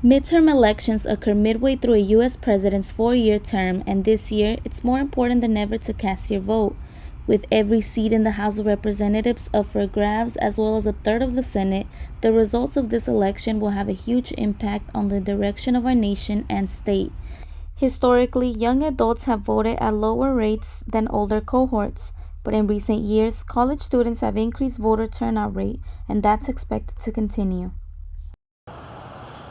Midterm elections occur midway through a U.S. president's four-year term, and this year, it's more important than ever to cast your vote. With every seat in the House of Representatives up for grabs, as well as a third of the Senate, the results of this election will have a huge impact on the direction of our nation and state. Historically, young adults have voted at lower rates than older cohorts, but in recent years, college students have increased voter turnout rate, and that's expected to continue.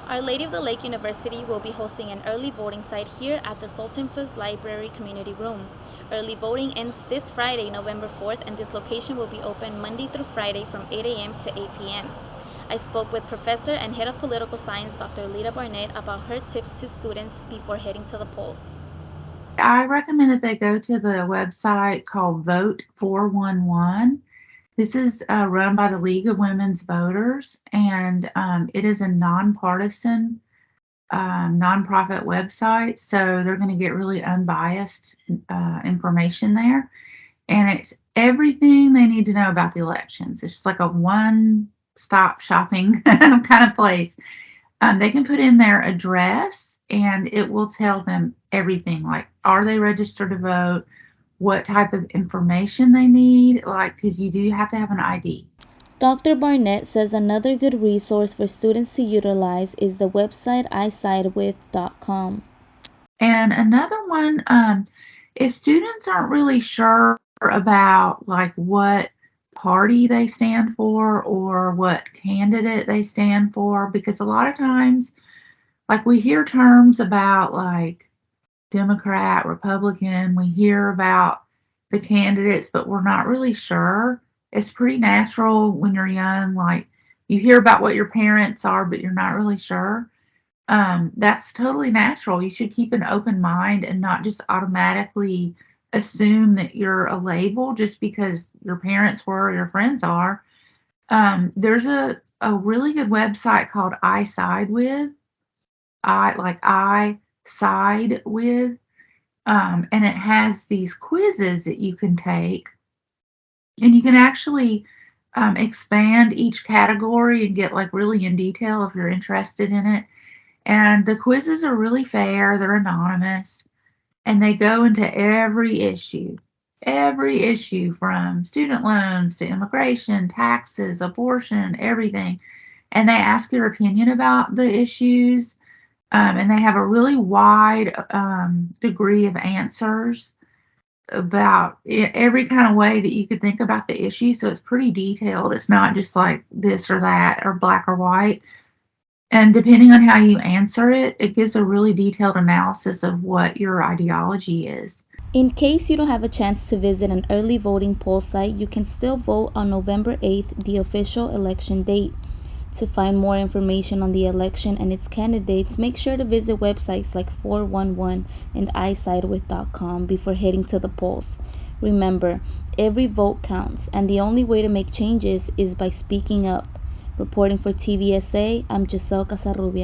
Our Lady of the Lake University will be hosting an early voting site here at the Sultan Fuzz Library Community Room. Early voting ends this Friday, November 4th, and this location will be open Monday through Friday from 8 a.m. to 8 p.m. I spoke with Professor and Head of Political Science, Dr. Lita Barnett, about her tips to students before heading to the polls. I recommend that they go to the website called Vote 411. This is run by the League of Women's Voters, and it is a nonpartisan nonprofit website, so they're going to get really unbiased information there, and it's everything they need to know about the elections. It's just like a one-stop shopping kind of place. They can put in their address, and it will tell them everything, like are they registered to vote, what type of information they need, like, because you do have to have an ID. Dr. Barnett says another good resource for students to utilize is the website isidewith.com. And another one, if students aren't really sure about like what party they stand for or what candidate they stand for, because a lot of times, like we hear terms about like Democrat, Republican, we hear about the candidates, but we're not really sure. It's pretty natural when you're young, like you hear about what your parents are, but you're not really sure. That's totally natural. You should keep an open mind and not just automatically assume that you're a label just because your parents were or your friends are. There's a really good website called I Side With. I side with, and it has these quizzes that you can take, and you can actually expand each category and get like really in detail if you're interested in it. And the quizzes are really fair, they're anonymous, and they go into every issue from student loans to immigration, taxes, abortion, everything. And they ask your opinion about the issues. And they have a really wide degree of answers about every kind of way that you could think about the issue. So it's pretty detailed. It's not just like this or that or black or white. And depending on how you answer it, it gives a really detailed analysis of what your ideology is. In case you don't have a chance to visit an early voting poll site, you can still vote on November 8th, the official election date. To find more information on the election and its candidates, make sure to visit websites like 411 and isidewith.com before heading to the polls. Remember, every vote counts, and the only way to make changes is by speaking up. Reporting for TVSA, I'm Giselle Casarrubia.